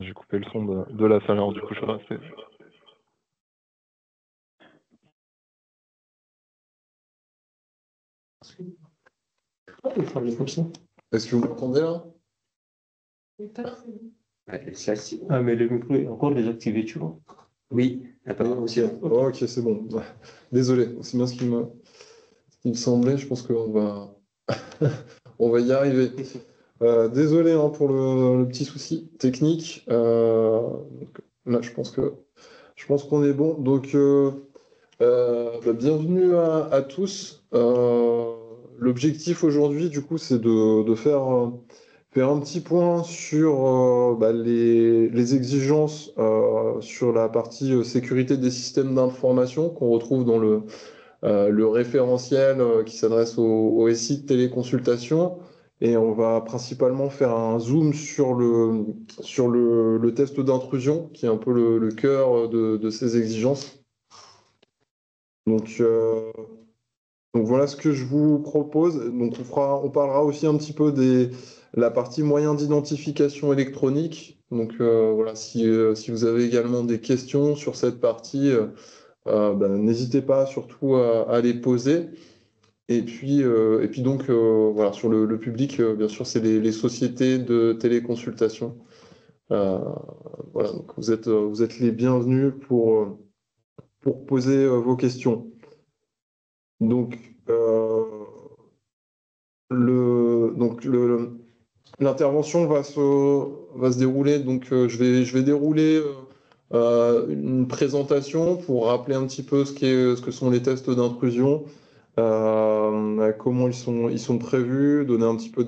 J'ai coupé le son de la salle, alors du coup je suis resté. Est-ce que vous m'entendez là? Ah, mais le micro est encore désactivé, tu vois. Oui, apparemment aussi. Oh, ok, c'est bon. Désolé, c'est bien ce qui me semblait. Je pense qu'on va, on va y arriver. Désolé hein, pour le petit souci technique. Donc, là, je pense qu'on est bon. Donc, bienvenue à tous. L'objectif aujourd'hui, du coup, c'est de faire un petit point sur les exigences sur la partie sécurité des systèmes d'information qu'on retrouve dans le référentiel qui s'adresse au SI de téléconsultation. Et on va principalement faire un zoom sur le test d'intrusion, qui est un peu le cœur de ces exigences. Donc, voilà ce que je vous propose. Donc on parlera aussi un petit peu de la partie moyens d'identification électronique. Donc voilà, si vous avez également des questions sur cette partie, n'hésitez pas surtout à les poser. Et puis donc voilà, sur le public, bien sûr, c'est les sociétés de téléconsultation. Voilà, donc vous êtes les bienvenus pour poser vos questions. Donc, l'intervention va se dérouler. Donc, je vais dérouler une présentation pour rappeler un petit peu ce que sont les tests d'intrusion, comment ils sont prévus, donner un petit peu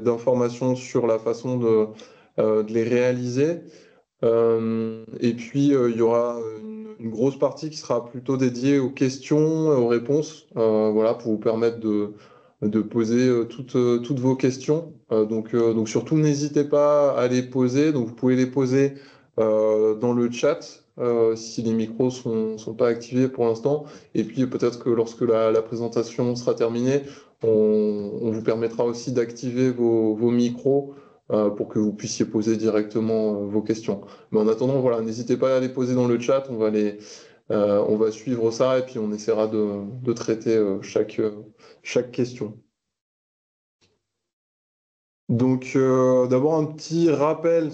d'informations sur la façon de les réaliser. Et puis, il y aura une grosse partie qui sera plutôt dédiée aux questions, aux réponses, voilà, pour vous permettre de poser toutes vos questions. Donc surtout, n'hésitez pas à les poser. Donc, vous pouvez les poser dans le chat si les micros sont pas activés pour l'instant. Et puis, peut-être que lorsque la présentation sera terminée, on vous permettra aussi d'activer vos micros pour que vous puissiez poser directement vos questions. Mais en attendant, voilà, n'hésitez pas à les poser dans le chat, on va suivre ça et puis on essaiera de traiter chaque question. Donc, d'abord un petit rappel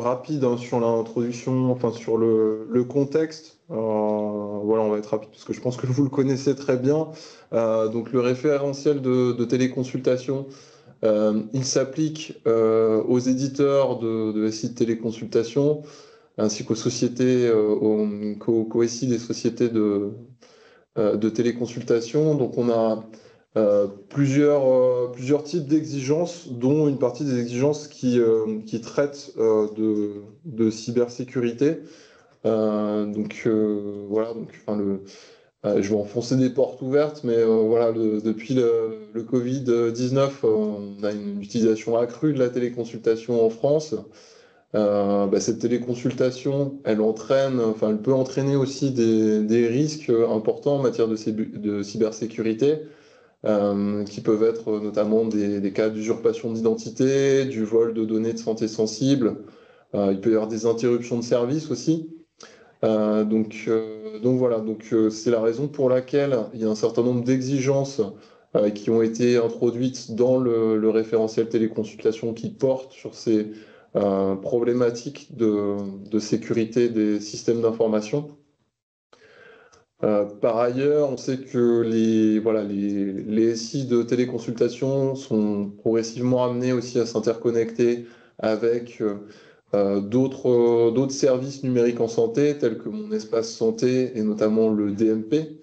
rapide hein, sur l'introduction, enfin sur le contexte. Voilà, on va être rapide parce que je pense que vous le connaissez très bien. Donc, le référentiel de téléconsultation, il s'applique aux éditeurs de sites de téléconsultation, ainsi qu'aux sociétés, qu'aux SI des sociétés de téléconsultation. Donc on a plusieurs types d'exigences, dont une partie des exigences qui traitent de cybersécurité. Voilà, je vais enfoncer des portes ouvertes, mais voilà, depuis le Covid-19, on a une utilisation accrue de la téléconsultation en France. Cette téléconsultation, elle peut entraîner aussi des risques importants en matière de cybersécurité, qui peuvent être notamment des cas d'usurpation d'identité, du vol de données de santé sensibles. Il peut y avoir des interruptions de service aussi. Donc voilà, c'est la raison pour laquelle il y a un certain nombre d'exigences qui ont été introduites dans le référentiel téléconsultation qui portent sur ces problématiques de sécurité des systèmes d'information. Par ailleurs, on sait que les SI de téléconsultation sont progressivement amenés aussi à s'interconnecter avec d'autres services numériques en santé, tels que Mon Espace Santé et notamment le DMP,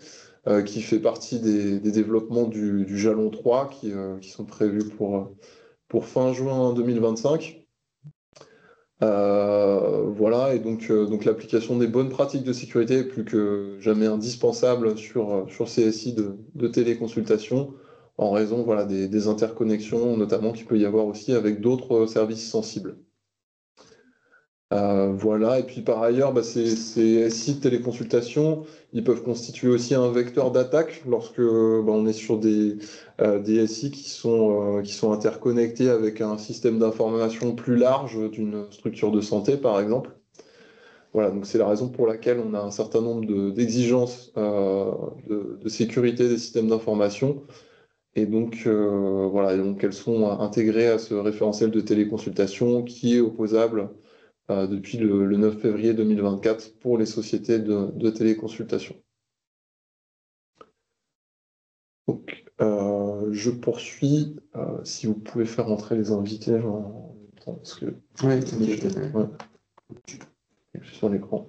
qui fait partie des développements du Jalon 3 qui sont prévus pour fin juin 2025. Voilà, et donc l'application des bonnes pratiques de sécurité est plus que jamais indispensable sur CSI de téléconsultation, en raison voilà, des interconnexions, notamment qu'il peut y avoir aussi avec d'autres services sensibles. Voilà, et puis par ailleurs, ces SI de téléconsultation, ils peuvent constituer aussi un vecteur d'attaque lorsque on est sur des SI qui sont interconnectés avec un système d'information plus large d'une structure de santé, par exemple. Voilà, donc c'est la raison pour laquelle on a un certain nombre d'exigences de sécurité des systèmes d'information. Et donc, voilà, et donc elles sont intégrées à ce référentiel de téléconsultation qui est opposable depuis le 9 février 2024 pour les sociétés de téléconsultation. Donc, je poursuis. Si vous pouvez faire entrer les invités en même temps, parce que Oui, je suis sur l'écran.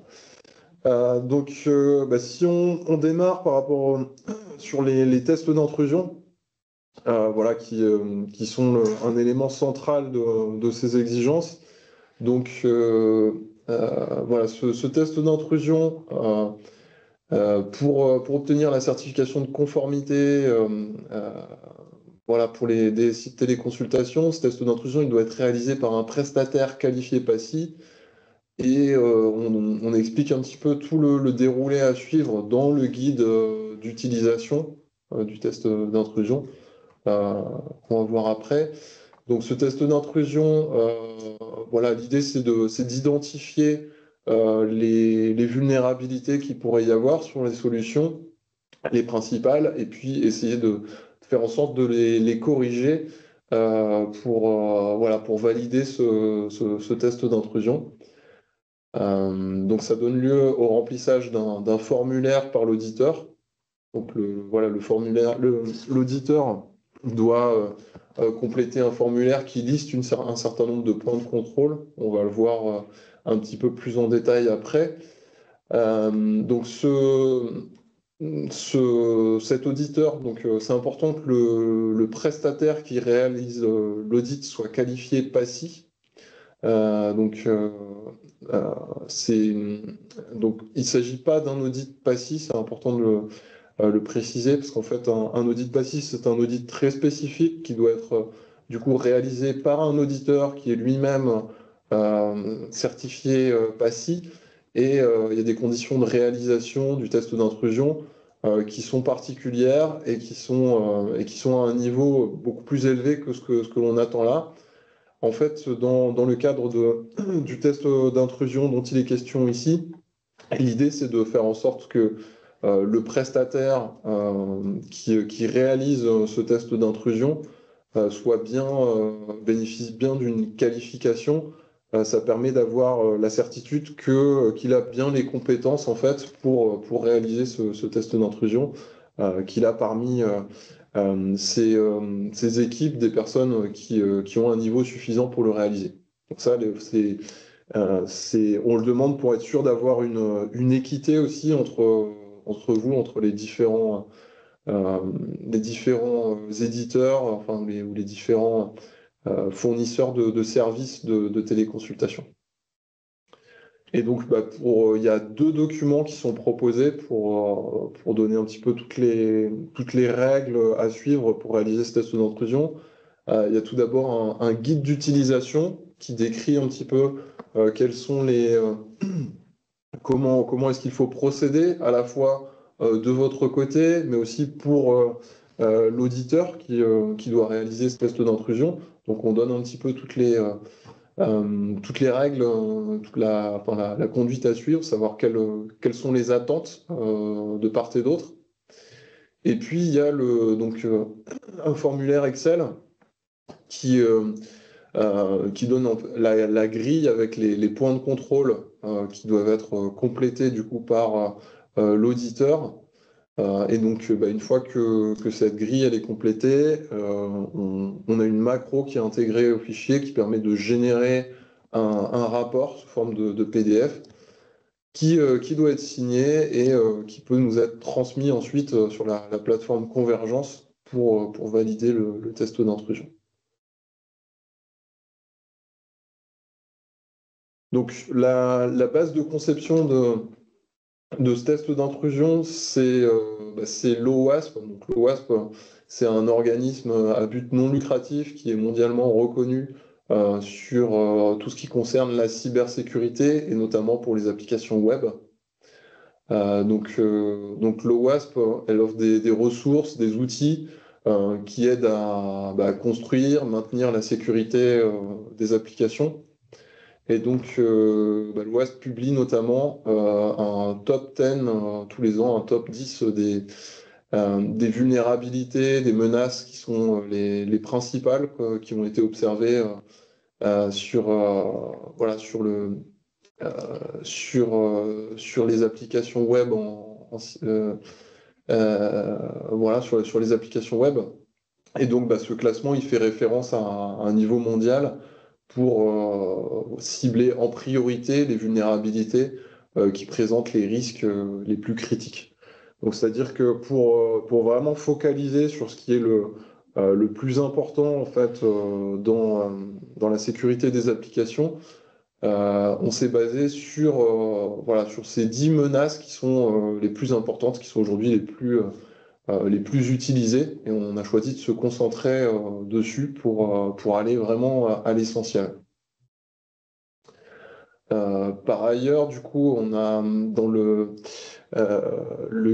Donc, si on démarre par rapport sur les tests d'intrusion, voilà, qui sont un élément central de ces exigences. Donc, voilà, ce test d'intrusion, pour obtenir la certification de conformité, voilà, pour des sites téléconsultation, ce test d'intrusion, il doit être réalisé par un prestataire qualifié PASI. Et on explique un petit peu tout le déroulé à suivre dans le guide d'utilisation du test d'intrusion qu'on va voir après. Donc ce test d'intrusion, voilà, l'idée c'est d'identifier les vulnérabilités qu'il pourrait y avoir sur les solutions, les principales, et puis essayer de faire en sorte de les corriger voilà, pour valider ce test d'intrusion. Donc ça donne lieu au remplissage d'un formulaire par l'auditeur. Donc voilà, le formulaire, l'auditeur doit compléter un formulaire qui liste un certain nombre de points de contrôle. On va le voir un petit peu plus en détail après. Donc cet auditeur, donc c'est important que le prestataire qui réalise l'audit soit qualifié PASI. Donc il ne s'agit pas d'un audit PASI, c'est important de le préciser, parce qu'en fait, un audit PASI, c'est un audit très spécifique qui doit être du coup réalisé par un auditeur qui est lui-même certifié PASI. Et il y a des conditions de réalisation du test d'intrusion qui sont particulières et qui sont à un niveau beaucoup plus élevé que ce que l'on attend là. En fait, dans le cadre du test d'intrusion dont il est question ici, l'idée, c'est de faire en sorte que le prestataire qui réalise ce test d'intrusion bénéficie bien d'une qualification. Ça permet d'avoir la certitude qu'il a bien les compétences en fait pour réaliser ce test d'intrusion, qu'il a parmi ses équipes des personnes qui ont un niveau suffisant pour le réaliser. Donc ça, on le demande pour être sûr d'avoir une équité aussi entre les différents éditeurs, enfin, ou les différents fournisseurs de services de téléconsultation. Et donc, il y a 2 documents qui sont proposés pour donner un petit peu toutes les règles à suivre pour réaliser ce test d'intrusion. Il y a tout d'abord un guide d'utilisation qui décrit un petit peu quels sont comment est-ce qu'il faut procéder à la fois de votre côté, mais aussi pour l'auditeur qui doit réaliser ce test d'intrusion. Donc on donne un petit peu toutes les règles, la conduite à suivre, savoir quelles sont les attentes de part et d'autre. Et puis il y a un formulaire Excel qui donne la grille avec les points de contrôle qui doivent être complétés du coup par l'auditeur. Et donc, une fois que cette grille elle est complétée, on a une macro qui est intégrée au fichier qui permet de générer un rapport sous forme de PDF qui doit être signé et qui peut nous être transmis ensuite sur la plateforme Convergence pour valider le test d'intrusion. Donc, la base de conception de ce test d'intrusion, c'est l'OWASP. Donc, l'OWASP, c'est un organisme à but non lucratif qui est mondialement reconnu sur tout ce qui concerne la cybersécurité et notamment pour les applications web. Donc l'OWASP, elle offre des ressources, des outils qui aident à construire, maintenir la sécurité des applications. Et donc l'OWASP publie notamment un top 10 tous les ans, un top 10 des vulnérabilités, des menaces qui sont les principales qui ont été observées voilà, sur les applications web voilà, sur les applications web. Et donc, ce classement, il fait référence à un niveau mondial pour cibler en priorité les vulnérabilités qui présentent les risques les plus critiques. Donc, c'est-à-dire que pour vraiment focaliser sur ce qui est le plus important en fait dans la sécurité des applications, on s'est basé voilà, sur ces 10 menaces qui sont les plus importantes, qui sont aujourd'hui les plus utilisées, et on a choisi de se concentrer dessus pour aller vraiment à l'essentiel. Par ailleurs, du coup, on a dans le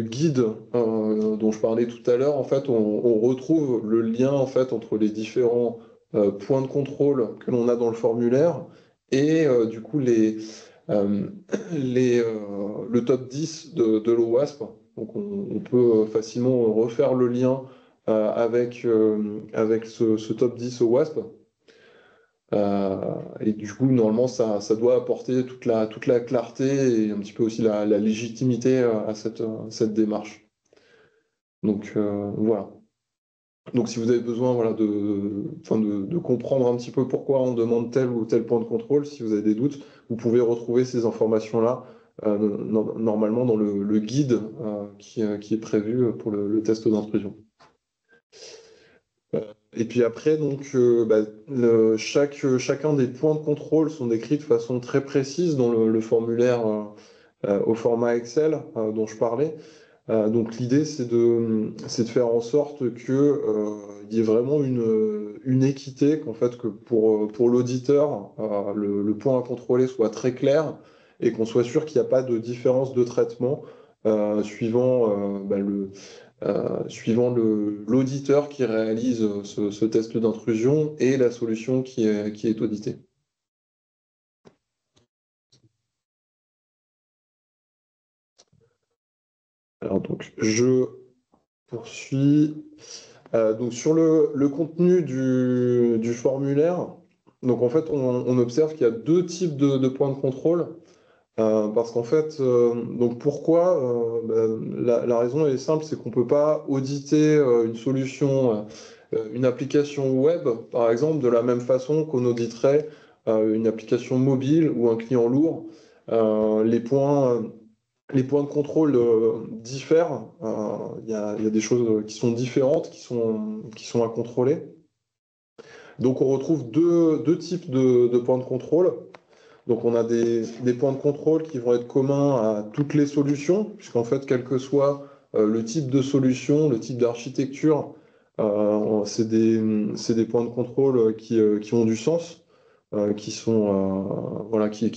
guide dont je parlais tout à l'heure, en fait, on retrouve le lien en fait entre les différents points de contrôle que l'on a dans le formulaire et du coup euh, le top 10 de l'OWASP. Donc on peut facilement refaire le lien avec ce top 10 OWASP. Et du coup, normalement, ça doit apporter toute la clarté et un petit peu aussi la légitimité à cette démarche. Donc voilà. Donc si vous avez besoin voilà, de comprendre un petit peu pourquoi on demande tel ou tel point de contrôle, si vous avez des doutes, vous pouvez retrouver ces informations-là normalement dans le guide qui est prévu pour le test d'intrusion. Et puis après, donc, chacun des points de contrôle sont décrits de façon très précise dans le formulaire au format Excel dont je parlais. Donc l'idée, c'est de faire en sorte que il y ait vraiment une équité, qu'en fait, que pour l'auditeur, le point à contrôler soit très clair et qu'on soit sûr qu'il n'y a pas de différence de traitement suivant l'auditeur qui réalise ce test d'intrusion et la solution qui est auditée. Alors donc je poursuis. Donc sur le contenu du formulaire, donc en fait on observe qu'il y a deux types de points de contrôle. Parce qu'en fait, donc pourquoi la raison est simple, c'est qu'on ne peut pas auditer une solution, une application web, par exemple, de la même façon qu'on auditerait une application mobile ou un client lourd. Les points de contrôle diffèrent. Il y a des choses qui sont différentes, qui sont à contrôler. Donc on retrouve deux types de points de contrôle. Donc on a des points de contrôle qui vont être communs à toutes les solutions, puisqu'en fait, quel que soit le type de solution, le type d'architecture, c'est des points de contrôle qui ont du sens, qui sont voilà, qui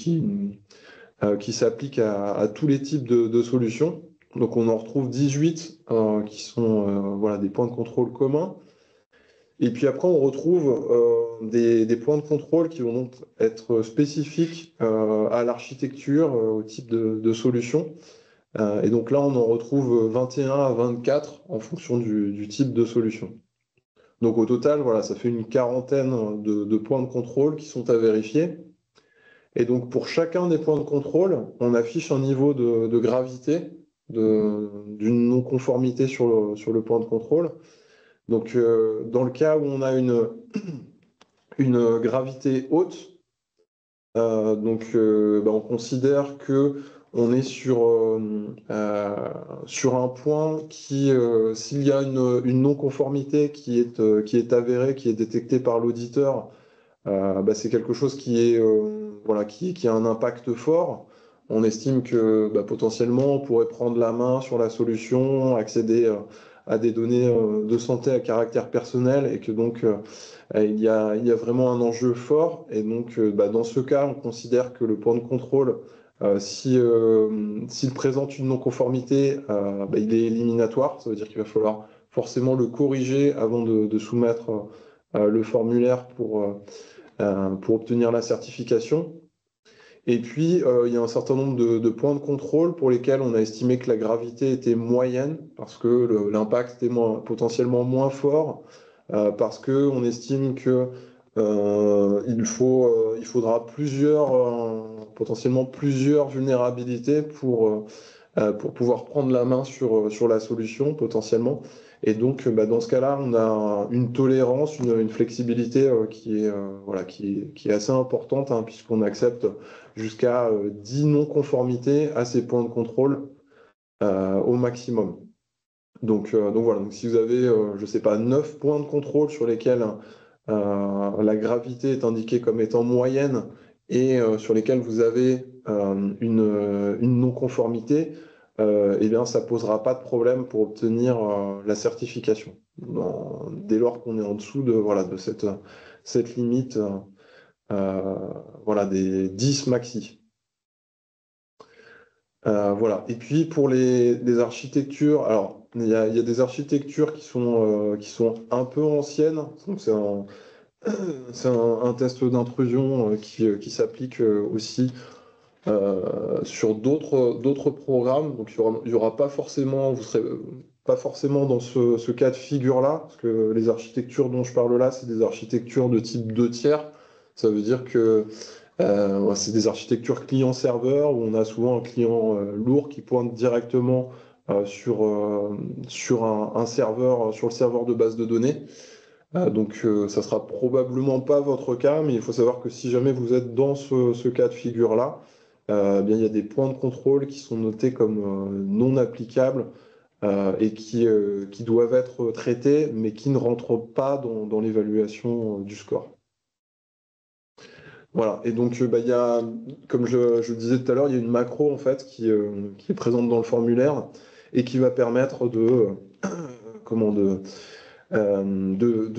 s'appliquent à tous les types de solutions. Donc on en retrouve 18 qui sont voilà, des points de contrôle communs. Et puis après, on retrouve des points de contrôle qui vont donc être spécifiques à l'architecture, au type de solution. Et donc là, on en retrouve 21 à 24 en fonction du type de solution. Donc au total, voilà, ça fait une quarantaine de points de contrôle qui sont à vérifier. Et donc pour chacun des points de contrôle, on affiche un niveau de gravité d'une non-conformité sur le point de contrôle. Donc, dans le cas où on a une gravité haute, on considère que on est sur un point qui, s'il y a une non-conformité qui est avérée, qui est détectée par l'auditeur, c'est quelque chose qui est voilà, qui a un impact fort. On estime que potentiellement on pourrait prendre la main sur la solution, accéder à des données de santé à caractère personnel et que donc il y a vraiment un enjeu fort. Et donc, dans ce cas, on considère que le point de contrôle, s'il présente une non-conformité, il est éliminatoire. Ça veut dire qu'il va falloir forcément le corriger avant de soumettre le formulaire pour obtenir la certification. Et puis, il y a un certain nombre de points de contrôle pour lesquels on a estimé que la gravité était moyenne, parce que l'impact était potentiellement moins fort, parce qu'on estime que il faudra potentiellement plusieurs vulnérabilités pour pouvoir prendre la main sur la solution potentiellement. Et donc, dans ce cas-là, on a une tolérance, une flexibilité qui est assez importante, hein, puisqu'on accepte jusqu'à 10 non-conformités à ces points de contrôle au maximum. Donc voilà, donc si vous avez, je sais pas, 9 points de contrôle sur lesquels la gravité est indiquée comme étant moyenne et sur lesquels vous avez une non-conformité, eh bien, ça ne posera pas de problème pour obtenir la certification. Dès lors qu'on est en dessous de cette limite des 10 maxi. Voilà. Et puis pour les architectures, alors il y a des architectures qui sont un peu anciennes. Donc c'est un test d'intrusion qui s'applique aussi sur d'autres programmes. Donc il y aura pas forcément, vous serez pas forcément dans ce cas de figure-là, parce que les architectures dont je parle là, c'est des architectures de type 2 tiers. Ça veut dire que c'est des architectures client-serveur où on a souvent un client lourd qui pointe directement sur un serveur, sur le serveur de base de données. Donc ça sera probablement pas votre cas, mais il faut savoir que si jamais vous êtes dans ce cas de figure-là, bien, il y a des points de contrôle qui sont notés comme non applicables et qui doivent être traités, mais qui ne rentrent pas dans l'évaluation du score. Voilà, et donc il y a, comme je disais tout à l'heure, il y a une macro en fait qui est présente dans le formulaire et qui va permettre de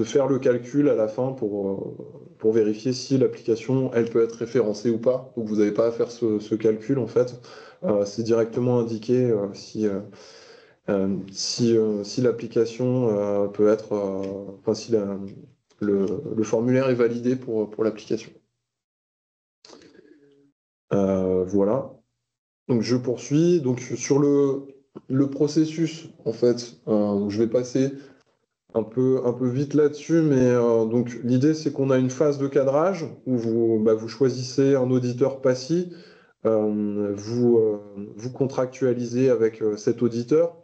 faire le calcul à la fin pour vérifier si l'application elle peut être référencée ou pas. Donc vous n'avez pas à faire ce calcul en fait. C'est directement indiqué si l'application peut être, si le formulaire est validé pour l'application. Voilà. Donc je poursuis. Donc sur le processus, en fait, je vais passer un peu vite là-dessus, mais donc l'idée c'est qu'on a une phase de cadrage où vous choisissez un auditeur PACI, vous contractualisez avec cet auditeur.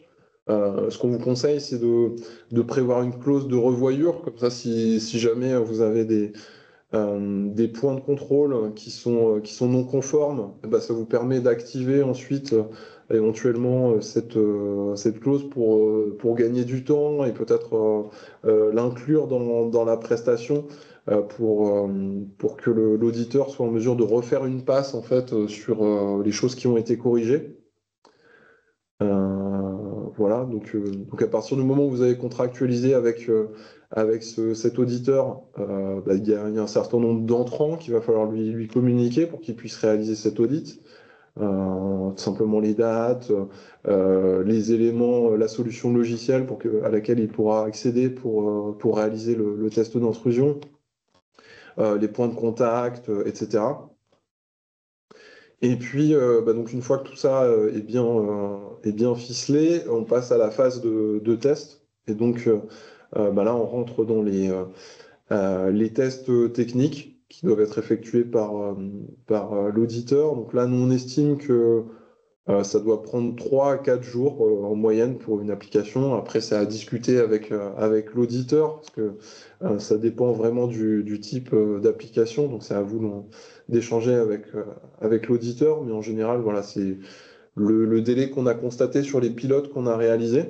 Ce qu'on vous conseille, c'est de prévoir une clause de revoyure, comme ça si jamais vous avez des points de contrôle qui sont non conformes, ça vous permet d'activer ensuite éventuellement cette clause pour gagner du temps et peut-être l'inclure dans la prestation pour que l'auditeur soit en mesure de refaire une passe en fait sur les choses qui ont été corrigées. Voilà, donc à partir du moment où vous avez contractualisé avec cet auditeur, il y a un certain nombre d'entrants qu'il va falloir lui communiquer pour qu'il puisse réaliser cet audit. Tout simplement les dates, les éléments, la solution logicielle à laquelle il pourra accéder pour réaliser le test d'intrusion, les points de contact, etc. Et puis, donc une fois que tout ça est bien ficelé, on passe à la phase de test. Et donc là, on rentre dans les tests techniques qui doivent être effectués par l'auditeur. Donc là, nous, on estime que ça doit prendre 3 à 4 jours en moyenne pour une application. Après, c'est à discuter avec l'auditeur, parce que ça dépend vraiment du type d'application. Donc, c'est à vous d'échanger avec l'auditeur. Mais en général, voilà, c'est le délai qu'on a constaté sur les pilotes qu'on a réalisés.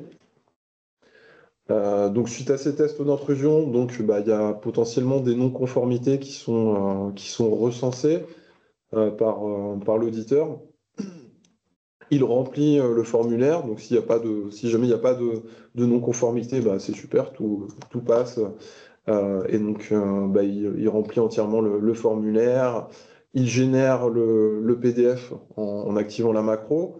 Donc, suite à ces tests d'intrusion, donc il y a potentiellement des non-conformités qui sont recensées par l'auditeur. il remplit le formulaire. Donc, si jamais il n'y a pas de non-conformité, bah, c'est super, tout passe. Et donc, bah, il remplit entièrement le formulaire. Il génère le PDF en activant la macro.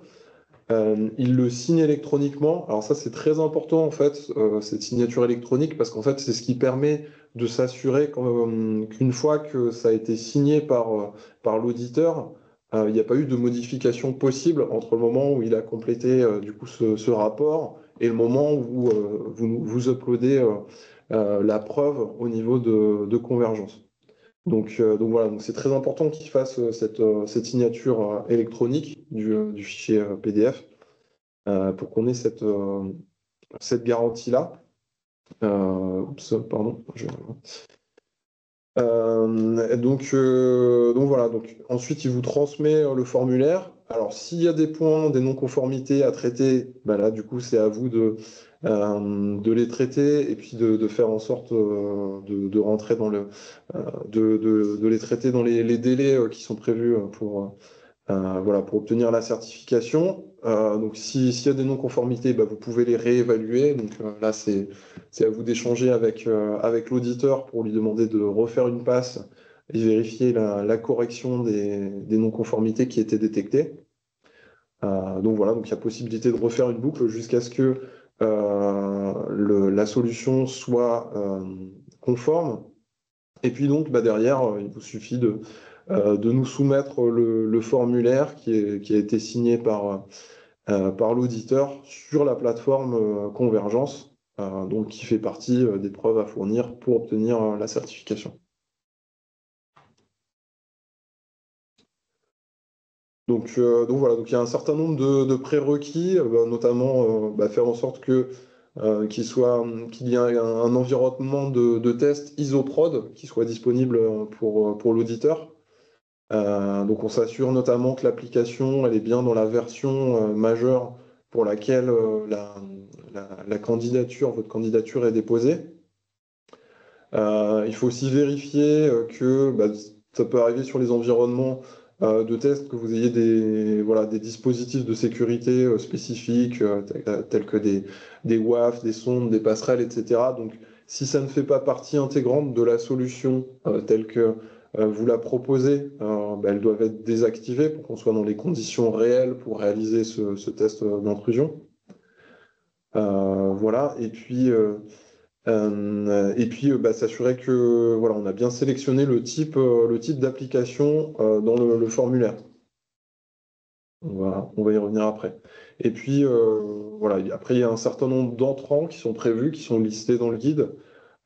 Il le signe électroniquement. Alors ça, c'est très important, en fait, cette signature électronique, parce qu'en fait, c'est ce qui permet de s'assurer qu'une fois que ça a été signé par l'auditeur, il n'y a pas eu de modification possible entre le moment où il a complété du coup ce rapport et le moment où vous uploadez la preuve au niveau de convergence. Donc voilà, donc c'est très important qu'il fasse cette signature électronique du fichier PDF pour qu'on ait cette garantie-là. Oups, pardon. Donc voilà, donc ensuite il vous transmet le formulaire. Alors s'il y a des points, des non-conformités à traiter, bah là du coup c'est à vous de les traiter et puis de faire en sorte de rentrer dans de les traiter dans les délais qui sont prévus voilà, pour obtenir la certification. Donc, s'il y a des non-conformités, bah, vous pouvez les réévaluer. Donc là, c'est à vous d'échanger avec l'auditeur pour lui demander de refaire une passe et vérifier la correction des non-conformités qui étaient détectées. Donc voilà, donc il y a possibilité de refaire une boucle jusqu'à ce que la solution soit conforme. Et puis donc, bah, derrière, il vous suffit de nous soumettre le formulaire qui a été signé par l'auditeur sur la plateforme Convergence, donc qui fait partie des preuves à fournir pour obtenir la certification. Donc voilà, donc il y a un certain nombre de prérequis, notamment bah, faire en sorte qu'il y ait un environnement de test ISOPROD qui soit disponible pour l'auditeur. Donc on s'assure notamment que l'application elle est bien dans la version majeure pour laquelle votre candidature est déposée. Il faut aussi vérifier que bah, ça peut arriver sur les environnements de test que vous ayez des dispositifs de sécurité spécifiques tels que des WAF, des sondes, des passerelles, etc. Donc si ça ne fait pas partie intégrante de la solution telle que vous la proposez, bah, elles doivent être désactivées pour qu'on soit dans les conditions réelles pour réaliser ce test d'intrusion. Voilà, et puis bah, s'assurer que voilà, on a bien sélectionné le type d'application dans le formulaire. On va y revenir après. Et puis voilà, après il y a un certain nombre d'entrants qui sont prévus, qui sont listés dans le guide.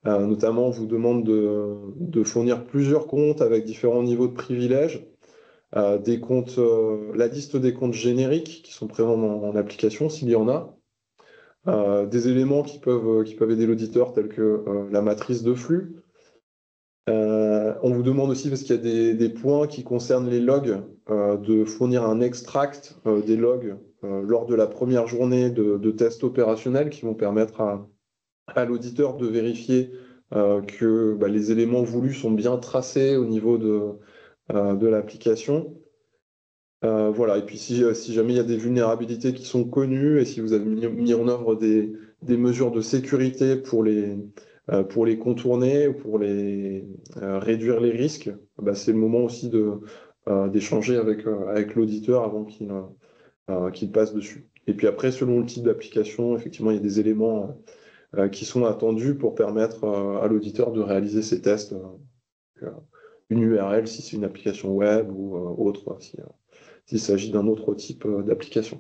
Notamment, on vous demande de fournir plusieurs comptes avec différents niveaux de privilèges, des comptes, la liste des comptes génériques qui sont présents dans l'application, s'il y en a. Des éléments qui peuvent aider l'auditeur, tels que la matrice de flux. On vous demande aussi, parce qu'il y a des points qui concernent les logs, de fournir un extract des logs lors de la première journée de tests opérationnels qui vont permettre à l'auditeur de vérifier que bah, les éléments voulus sont bien tracés au niveau de l'application. Voilà. Et puis si jamais il y a des vulnérabilités qui sont connues et si vous avez mis en œuvre des mesures de sécurité pour les contourner ou pour réduire les risques, bah, c'est le moment aussi d'échanger avec l'auditeur avant qu'il passe dessus. Et puis après, selon le type d'application, effectivement, il y a des éléments qui sont attendus pour permettre à l'auditeur de réaliser ses tests. Une URL si c'est une application web ou autre, s'il s'agit d'un autre type d'application.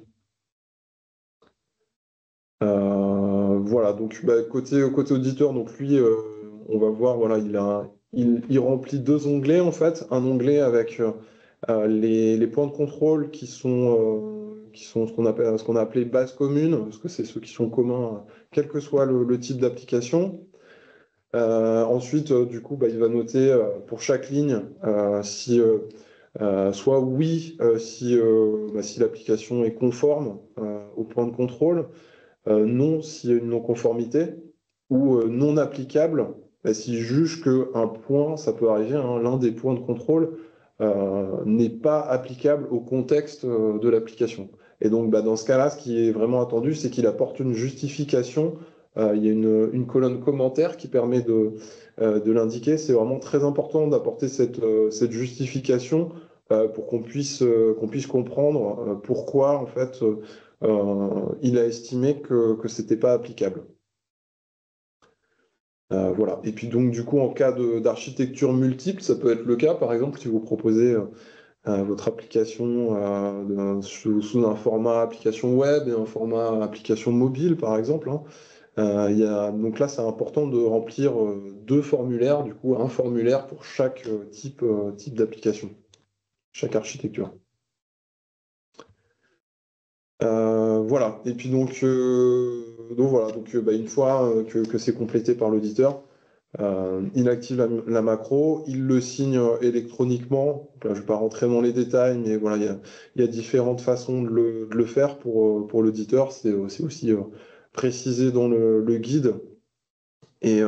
Voilà, donc bah, côté auditeur, donc lui, on va voir, voilà, il remplit deux onglets en fait. Un onglet avec les points de contrôle qui sont ce qu'on a appelé base commune, parce que c'est ceux qui sont communs, quel que soit le type d'application. Ensuite, du coup, bah, il va noter pour chaque ligne si soit oui, si l'application est conforme au point de contrôle, non s'il y a une non-conformité, ou non applicable s'il juge qu'un point, ça peut arriver, hein, l'un des points de contrôle n'est pas applicable au contexte de l'application. Et donc, dans ce cas-là, ce qui est vraiment attendu, c'est qu'il apporte une justification. Il y a une colonne commentaire qui permet de l'indiquer. C'est vraiment très important d'apporter cette justification pour qu'on puisse comprendre pourquoi, en fait, il a estimé que ce n'était pas applicable. Voilà. Et puis donc, du coup, en cas d'architecture multiple, ça peut être le cas, par exemple, si vous proposez votre application sous un format application web et un format application mobile, par exemple, hein. Donc là, c'est important de remplir deux formulaires, du coup, un formulaire pour chaque type d'application, chaque architecture. Voilà. Et puis donc voilà. Donc une fois que c'est complété par l'auditeur, il active la macro, il le signe électroniquement. Donc là, je ne vais pas rentrer dans les détails, mais voilà, il y a différentes façons de le faire pour l'auditeur. C'est aussi précisé dans le guide. Et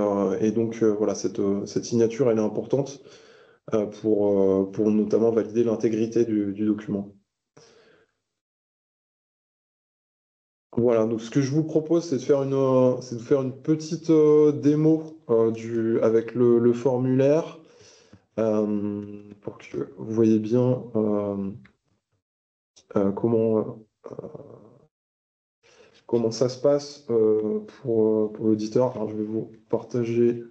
donc voilà, cette signature, elle est importante pour notamment valider l'intégrité du document. Voilà, donc ce que je vous propose, c'est de faire une petite démo avec le formulaire pour que vous voyez bien comment ça se passe pour l'auditeur. Alors, je vais vous partager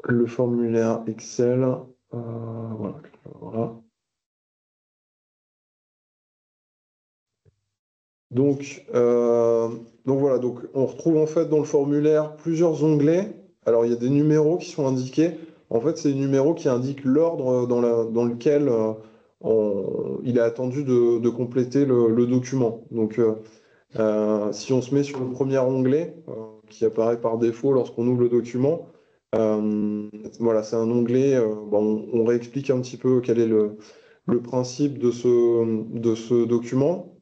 le formulaire Excel. Voilà. Donc voilà, donc on retrouve en fait dans le formulaire plusieurs onglets. Alors il y a des numéros qui sont indiqués. En fait, c'est des numéros qui indiquent l'ordre dans lequel il est attendu de compléter le document. Donc si on se met sur le premier onglet qui apparaît par défaut lorsqu'on ouvre le document, voilà, c'est un onglet. On réexplique un petit peu quel est le principe de ce document.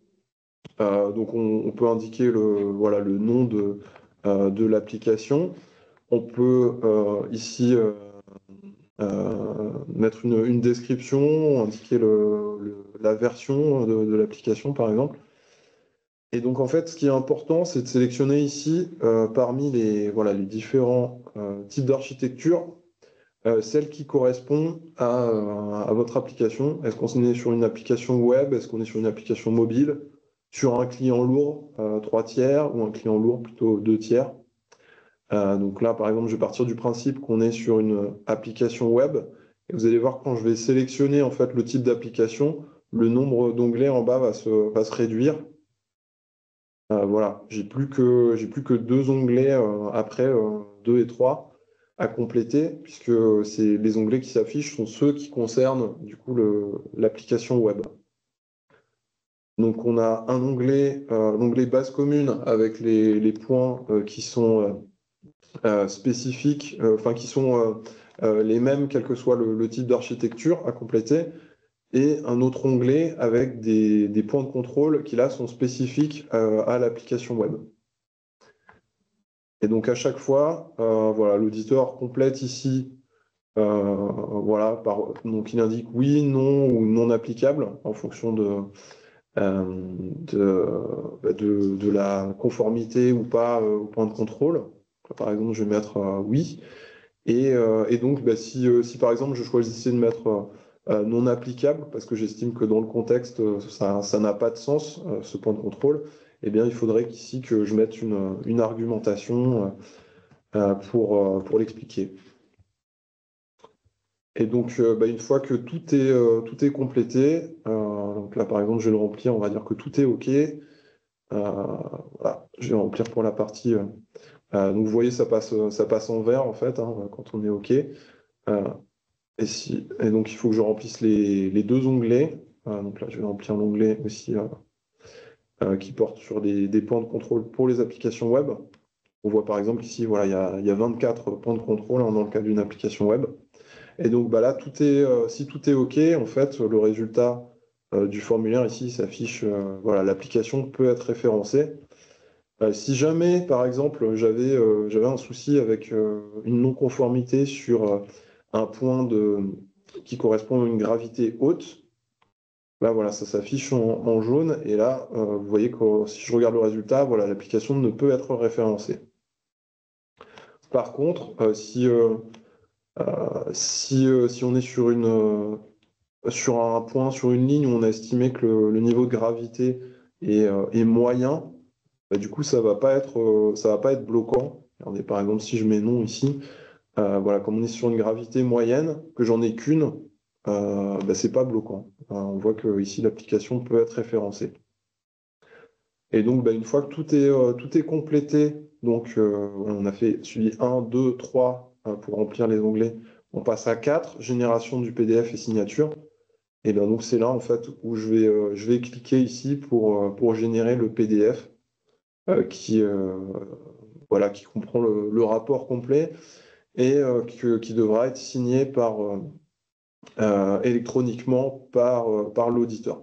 Donc on peut indiquer le nom de l'application. On peut ici mettre une description, indiquer la version de l'application par exemple. Et donc en fait, ce qui est important, c'est de sélectionner ici parmi les différents types d'architecture, celle qui correspond à votre application. Est-ce qu'on est sur une application web? Est-ce qu'on est sur une application mobile? Sur un client lourd, 3 tiers, ou un client lourd, plutôt 2 tiers. Donc là, par exemple, je vais partir du principe qu'on est sur une application web. Et vous allez voir, quand je vais sélectionner en fait, le type d'application, le nombre d'onglets en bas va se réduire. Voilà, j'ai plus que 2 onglets après, 2 et 3 à compléter, puisque les onglets qui s'affichent sont ceux qui concernent du coup l'application web. Donc on a un onglet, l'onglet base commune avec les points qui sont spécifiques, qui sont les mêmes quel que soit le type d'architecture à compléter, et un autre onglet avec des points de contrôle qui là sont spécifiques à l'application web. Et donc à chaque fois, voilà, l'auditeur complète ici, donc il indique oui, non ou non applicable en fonction de la conformité ou pas au point de contrôle. Par exemple, je vais mettre oui. Et donc, si par exemple je choisissais de mettre non applicable, parce que j'estime que dans le contexte, ça n'a pas de sens, ce point de contrôle, eh bien, il faudrait qu'ici que je mette une argumentation pour l'expliquer. Et donc, une fois que tout est complété, donc là, par exemple, je vais le remplir, on va dire que tout est OK. Voilà, je vais remplir pour la partie. Donc, vous voyez, ça passe en vert, en fait, hein, quand on est OK. Et donc, il faut que je remplisse les 2 onglets. Donc là, je vais remplir l'onglet aussi qui porte sur des points de contrôle pour les applications web. On voit par exemple ici, voilà, il y a 24 points de contrôle dans le cas d'une application web. Et donc là, si tout est OK, en fait, le résultat du formulaire ici s'affiche, voilà, l'application peut être référencée. Si jamais, par exemple, j'avais un souci avec une non-conformité sur un point qui correspond à une gravité haute, là, voilà, ça s'affiche en jaune. Et là, vous voyez que si je regarde le résultat, voilà, l'application ne peut être référencée. Par contre, si on est sur un point, sur une ligne où on a estimé que le niveau de gravité est moyen, bah, du coup, ça va pas être bloquant. Regardez, par exemple, si je mets non ici, voilà, comme on est sur une gravité moyenne, que j'en ai qu'une, bah, c'est pas bloquant. On voit que ici l'application peut être référencée. Et donc, bah, une fois que tout est complété, donc on a fait celui 1, 2, 3 pour remplir les onglets, on passe à 4, génération du PDF et signature. Et bien donc c'est là en fait où je vais cliquer ici pour générer le PDF voilà, qui comprend le rapport complet et qui devra être signé électroniquement par l'auditeur.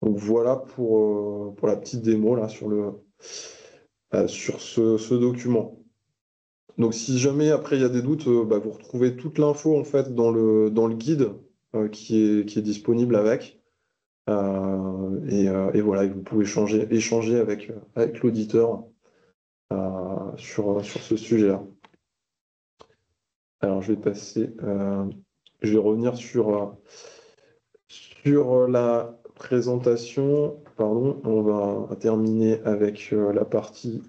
Donc voilà pour la petite démo là, sur ce document. Donc si jamais après il y a des doutes, bah, vous retrouvez toute l'info en fait dans le guide qui est disponible avec. Et voilà, vous pouvez échanger avec l'auditeur sur ce sujet-là. Alors je vais revenir sur la présentation. Pardon, on va terminer avec la partie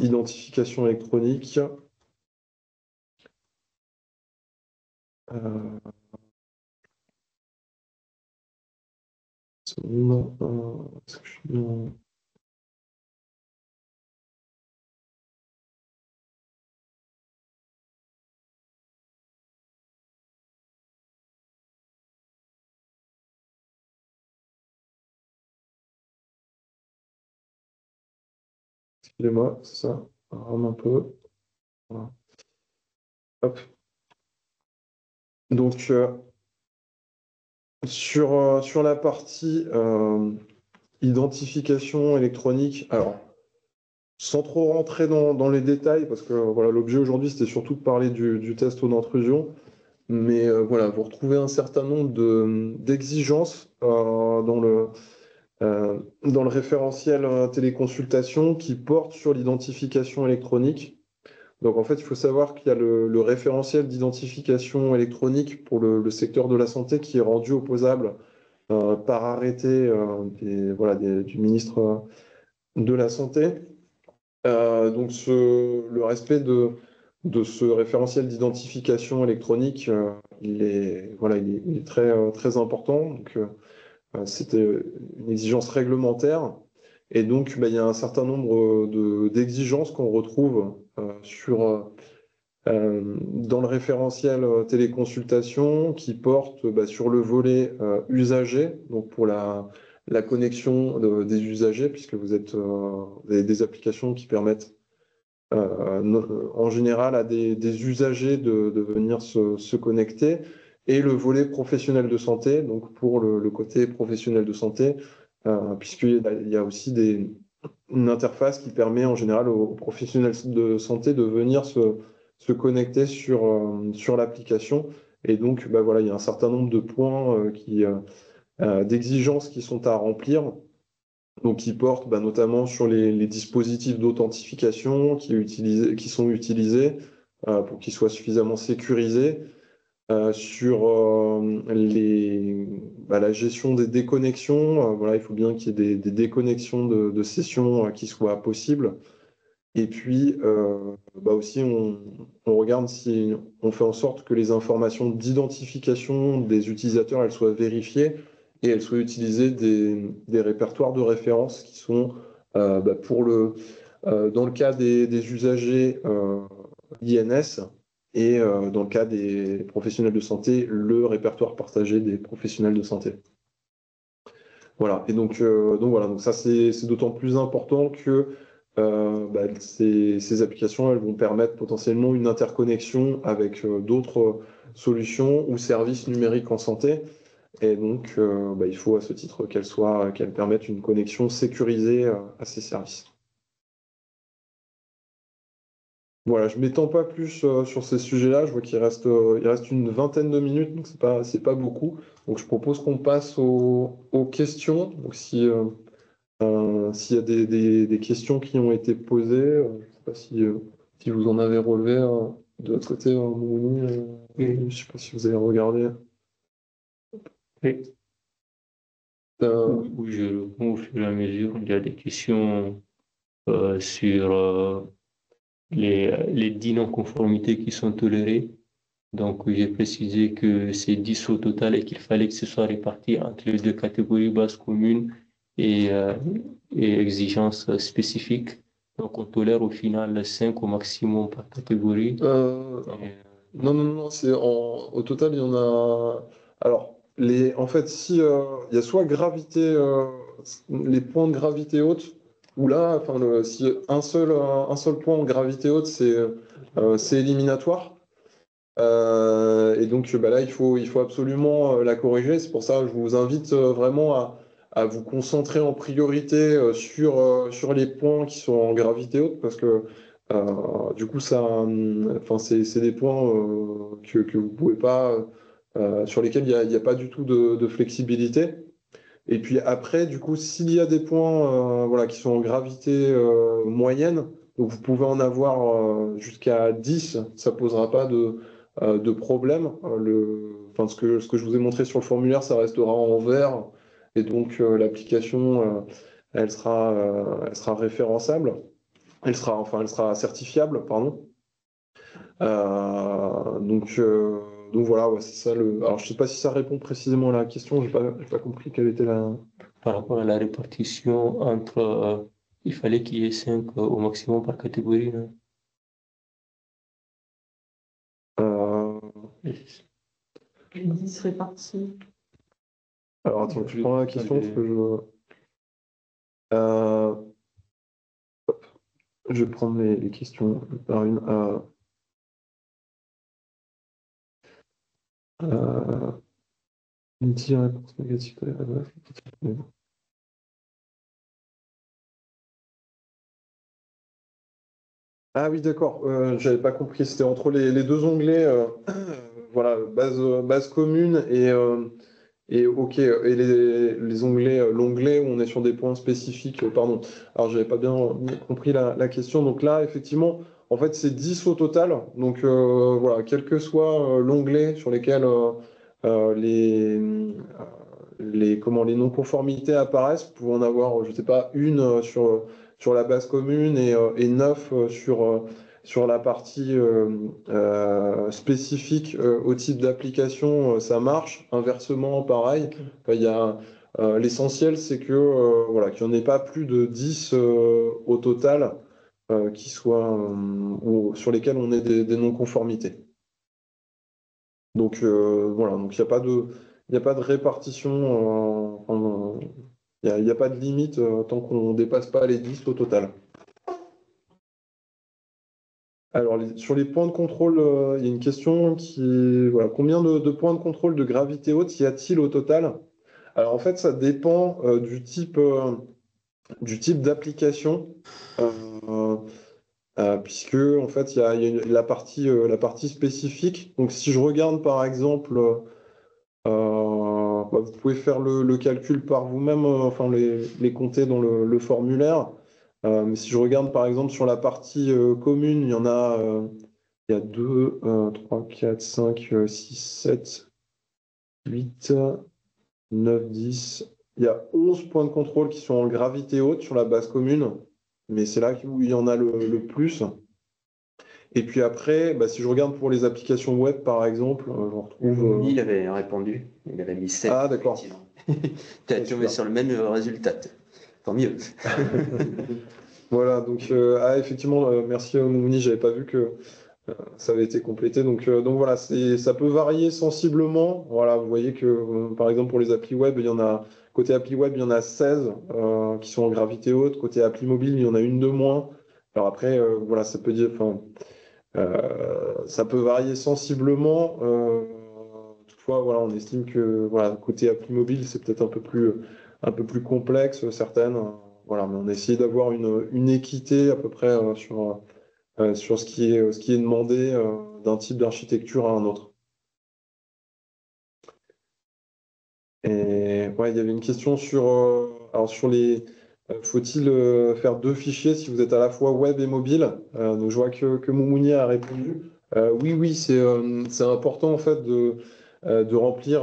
identification électronique. Excusez-moi, c'est ça. On un peu. Voilà. Hop. Donc, sur la partie identification électronique, alors, sans trop rentrer dans les détails, parce que voilà, l'objet aujourd'hui, c'était surtout de parler du test d'intrusion, mais voilà, vous retrouvez un certain nombre d'exigences dans le référentiel téléconsultation qui portent sur l'identification électronique. Donc en fait, il faut savoir qu'il y a le référentiel d'identification électronique pour le secteur de la santé qui est rendu opposable par arrêté du ministre de la Santé. Donc le respect de ce référentiel d'identification électronique, il est très, très important. Donc c'était une exigence réglementaire. Et donc, bah, il y a un certain nombre d'exigences qu'on retrouve dans le référentiel téléconsultation qui porte bah, sur le volet usager, donc pour la connexion des usagers, puisque vous avez des applications qui permettent en général à des usagers de venir se connecter, et le volet professionnel de santé, donc pour le côté professionnel de santé, puisqu'il y a aussi une interface qui permet en général aux professionnels de santé de venir se connecter sur l'application. Et donc, bah, voilà, il y a un certain nombre de points d'exigences qui sont à remplir. Donc, qui portent bah, notamment sur les dispositifs d'authentification qui sont utilisés pour qu'ils soient suffisamment sécurisés, sur la gestion des déconnexions. Voilà, il faut bien qu'il y ait des déconnexions de sessions qui soient possibles. Et puis, bah aussi, on regarde si on fait en sorte que les informations d'identification des utilisateurs elles soient vérifiées et elles soient utilisées des répertoires de référence qui sont bah, dans le cas des usagers l'INS et dans le cas des professionnels de santé, le répertoire partagé des professionnels de santé. Voilà, et donc voilà, donc ça c'est d'autant plus important que bah, ces applications elles vont permettre potentiellement une interconnexion avec d'autres solutions ou services numériques en santé. Et donc bah, il faut à ce titre qu'elles permettent une connexion sécurisée à ces services. Voilà, je m'étends pas plus sur ces sujets-là. Je vois il reste une vingtaine de minutes, donc c'est pas beaucoup. Donc je propose qu'on passe aux questions. Donc si s'il y a des questions qui ont été posées, je sais pas si vous en avez relevé de votre côté, Moumouni, Oui. je sais pas si vous avez regardé. Oui. Euh, Oui, je réponds au fur et à mesure. Il y a des questions sur les 10 non-conformités qui sont tolérées. Donc, j'ai précisé que c'est 10 au total et qu'il fallait que ce soit réparti entre les deux catégories basse commune et, euh, et exigences spécifiques. Donc, on tolère au final 5 au maximum par catégorie. euh, Et, non, non, non, au total, il y en a. Alors, en fait, si il y a soit gravité, les points de gravité haute, ou là, enfin, si un seul point en gravité haute, c'est éliminatoire. Et donc bah là, il faut absolument la corriger. C'est pour ça que je vous invite vraiment à vous concentrer en priorité sur les points qui sont en gravité haute, parce que du coup, enfin, c'est des points que vous pouvez pas, sur lesquels il y a pas du tout de flexibilité. Et puis après, du coup, s'il y a des points voilà, qui sont en gravité moyenne, donc vous pouvez en avoir jusqu'à 10, ça posera pas de problème. Enfin, ce que je vous ai montré sur le formulaire, ça restera en vert, et donc l'application, elle sera référençable, elle sera certifiable, pardon. Donc voilà, ouais, c'est ça le. Alors je sais pas si ça répond précisément à la question, j'ai pas compris quelle était la. par rapport à la répartition entre, il fallait qu'il y ait 5 au maximum par catégorie, non? Euh, Les 10 répartis. Alors attends, je prends la question parce que euh, je vais prendre les questions une par une. Une petite réponse négative. Ah oui, d'accord. J'avais pas compris. C'était entre les deux onglets. Voilà, base commune et ok. Et les onglets, l'onglet où on est sur des points spécifiques. Pardon. Alors, j'avais pas bien compris la question. Donc là, effectivement, en fait, c'est 10 au total. Donc voilà, quel que soit l'onglet sur lesquels les non-conformités apparaissent, vous pouvez en avoir, je sais pas, une sur la base commune et 9 sur la partie spécifique au type d'application, ça marche. Inversement, pareil. Enfin, l'essentiel, c'est que voilà, qu'il n'y en ait pas plus de 10 au total sur lesquels on ait des non-conformités. Donc voilà, donc il y a pas de répartition, il y a pas de limite tant qu'on dépasse pas les 10 au total. Alors, sur les points de contrôle, il y a une question voilà, combien de points de contrôle de gravité haute y a-t-il au total? Alors, en fait, ça dépend du type d'application, euh, puisque, en fait, il y a la partie spécifique. Donc, si je regarde, par exemple, bah, vous pouvez faire le calcul par vous-même, enfin, les compter dans le formulaire. Mais si je regarde, par exemple, sur la partie commune, il y a 2, 3, 4, 5, 6, 7, 8, 9, 10. Il y a 11 points de contrôle qui sont en gravité haute sur la base commune, mais c'est là où il y en a le plus. Et puis après, bah, si je regarde pour les applications web, par exemple, je retrouve. Il avait répondu, il avait mis 7. Ah, d'accord. Tu as tombé sur le même résultat. Tant mieux. Voilà, donc effectivement, merci Mouni, j'avais pas vu que ça avait été complété. Donc voilà, ça peut varier sensiblement. Voilà, vous voyez que par exemple pour les applis web, côté appli web, il y en a 16 qui sont en gravité haute. Côté appli mobile, il y en a une de moins. Alors après, voilà, ça peut varier sensiblement. Toutefois, voilà, on estime que voilà, côté appli mobile, c'est peut-être un peu plus complexe, certaines. Voilà, mais on essaie d'avoir une équité à peu près sur ce qui est demandé d'un type d'architecture à un autre. Et ouais, il y avait une question sur, alors sur les, faut-il faire deux fichiers si vous êtes à la fois web et mobile? Donc je vois que Moumouni a répondu. Oui, oui, c'est important en fait de remplir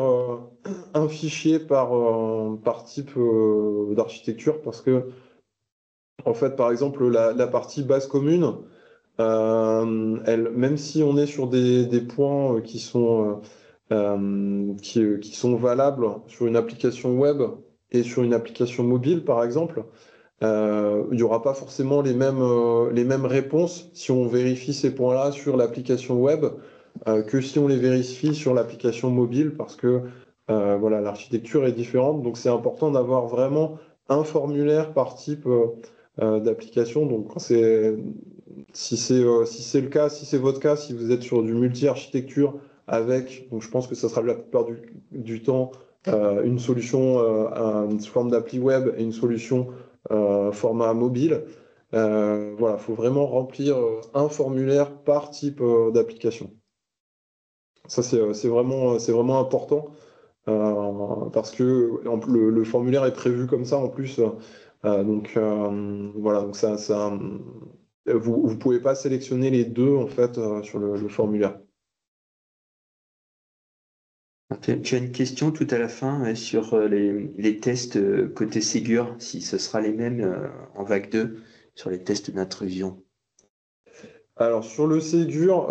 un fichier par type d'architecture parce que en fait, par exemple, la partie base commune, même si on est sur des points qui sont valables sur une application web et sur une application mobile, par exemple, il n'y aura pas forcément les mêmes réponses si on vérifie ces points-là sur l'application web que si on les vérifie sur l'application mobile, parce que voilà, l'architecture est différente. Donc c'est important d'avoir vraiment un formulaire par type d'application. Donc si c'est le cas, si c'est votre cas, si vous êtes sur du multi-architecture avec, donc je pense que ça sera la plupart du temps une solution sous forme d'appli web et une solution format mobile. Voilà, il faut vraiment remplir un formulaire par type d'application. Ça, c'est vraiment important parce que le formulaire est prévu comme ça en plus. Donc voilà, donc vous ne pouvez pas sélectionner les deux en fait sur le formulaire. Tu as une question tout à la fin sur les tests côté Ségur, si ce sera les mêmes en vague 2 sur les tests d'intrusion. Alors sur le Ségur,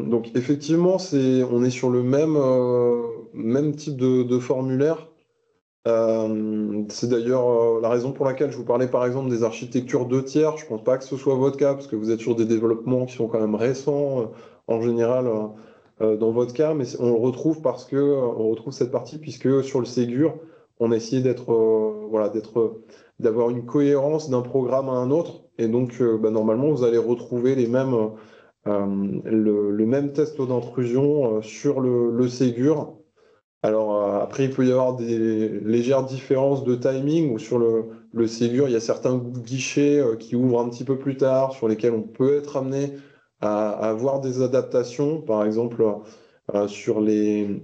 donc effectivement, on est sur le même type de formulaire. C'est d'ailleurs la raison pour laquelle je vous parlais par exemple des architectures 2 tiers. Je ne pense pas que ce soit votre cas, parce que vous êtes sur des développements qui sont quand même récents en général dans votre cas, mais on le retrouve parce que on retrouve cette partie, puisque sur le Ségur, on a essayé d'avoir une cohérence d'un programme à un autre. Et donc normalement, vous allez retrouver le même test d'intrusion sur le Ségur. Alors après, il peut y avoir des légères différences de timing, ou sur le Ségur, il y a certains guichets qui ouvrent un petit peu plus tard, sur lesquels on peut être amené à avoir des adaptations, par exemple sur les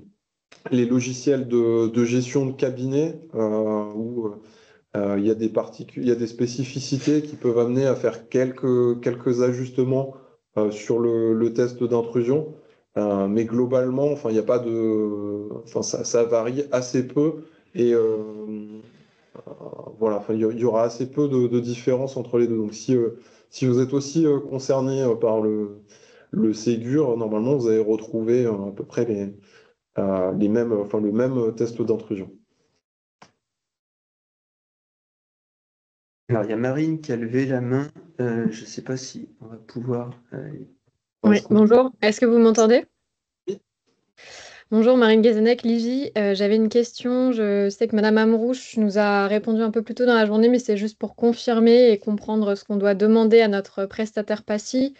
logiciels de gestion de cabinet, où il y a il y a des spécificités qui peuvent amener à faire quelques ajustements sur le test d'intrusion. Mais globalement, enfin, il n'y a pas enfin, ça varie assez peu. Et voilà, enfin, il y aura assez peu de différence entre les deux. Donc, si vous êtes aussi concerné par le Ségur, normalement, vous allez retrouver à peu près les mêmes, enfin, le même test d'intrusion. Alors, il y a Marine qui a levé la main. Je ne sais pas si on va pouvoir. Oui, bonjour. Est-ce que vous m'entendez? Oui. Bonjour, Marine Guézenec, Ligy. J'avais une question. Je sais que Madame Amrouche nous a répondu un peu plus tôt dans la journée, mais c'est juste pour confirmer et comprendre ce qu'on doit demander à notre prestataire PACI.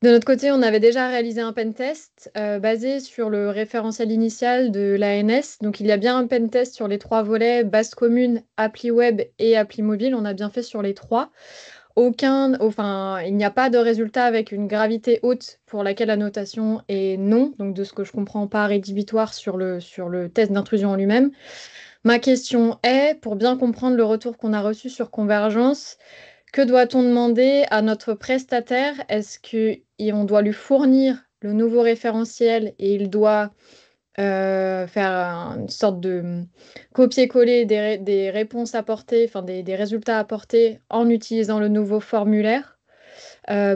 De notre côté, on avait déjà réalisé un pentest basé sur le référentiel initial de l'ANS. Donc, il y a bien un pentest sur les 3 volets, base commune, appli web et appli mobile. On a bien fait sur les 3. Il n'y a pas de résultat avec une gravité haute pour laquelle la notation est non. Donc, de ce que je comprends, pas rédhibitoire sur le test d'intrusion en lui-même. Ma question est, pour bien comprendre le retour qu'on a reçu sur Convergence, que doit-on demander à notre prestataire? Est-ce qu'on doit lui fournir le nouveau référentiel et il doit faire une sorte de copier-coller des réponses apportées, enfin des résultats apportés en utilisant le nouveau formulaire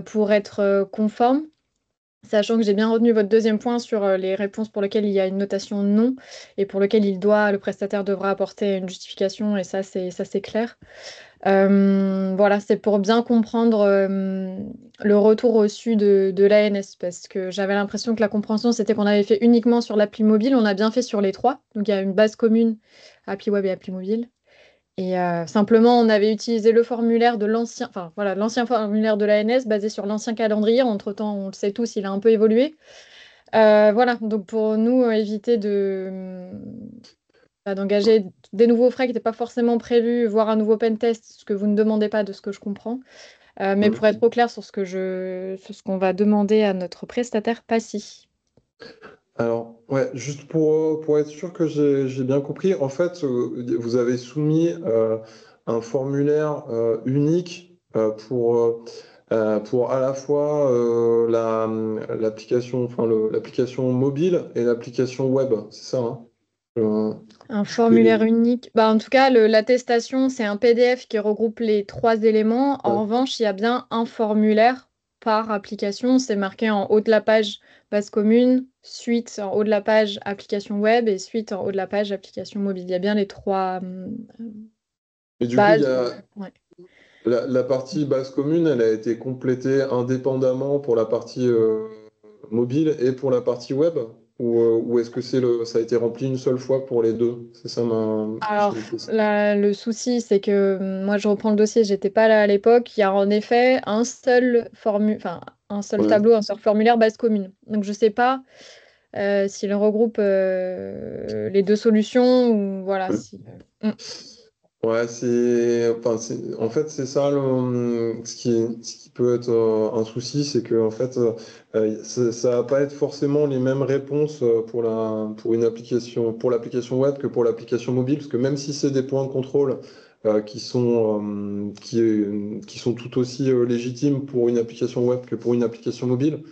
pour être conforme? Sachant que j'ai bien retenu votre deuxième point sur les réponses pour lesquelles il y a une notation non et pour lesquelles le prestataire devra apporter une justification, et ça c'est clair. Voilà, c'est pour bien comprendre le retour reçu de l'ANS, parce que j'avais l'impression que la compréhension, c'était qu'on avait fait uniquement sur l'appli mobile. On a bien fait sur les 3. Donc, il y a une base commune, appli web et appli mobile. Et simplement, on avait utilisé le formulaire de l'ancien, enfin voilà, l'ancien formulaire de l'ANS basé sur l'ancien calendrier. Entre-temps, on le sait tous, il a un peu évolué. Voilà, donc pour nous, éviter d'engager des nouveaux frais qui n'étaient pas forcément prévus, voire un nouveau pentest, ce que vous ne demandez pas de ce que je comprends. Mais pour être au clair sur sur ce qu'on va demander à notre prestataire PASSI. Alors, ouais, juste pour être sûr que j'ai bien compris, en fait, vous avez soumis un formulaire unique pour à la fois l'application, enfin, l'application mobile et l'application web, c'est ça, hein? Un formulaire unique. Bah, en tout cas, l'attestation, c'est un PDF qui regroupe les 3 éléments. En Ouais. revanche, il y a bien un formulaire par application. C'est marqué en haut de la page base commune, suite en haut de la page application web et suite en haut de la page application mobile. Il y a bien les 3 Et du coup, il y bases. a Ouais. la partie base commune, elle a été complétée indépendamment pour la partie mobile et pour la partie web? Ou est-ce que ça a été rempli une seule fois pour les deux? C'est ça Alors, c'est une question. là, le souci, c'est que moi, je reprends le dossier, j'étais pas là à l'époque. Il y a en effet un seul Ouais. tableau, un seul formulaire base commune. Donc, je sais pas s'il regroupe les deux solutions ou voilà. Ouais, en fait, c'est ça ce qui peut être un souci, c'est que en fait, ça va pas être forcément les mêmes réponses pour une application, pour l'application web que pour l'application mobile, parce que même si c'est des points de contrôle qui sont tout aussi légitimes pour une application web que pour une application mobile,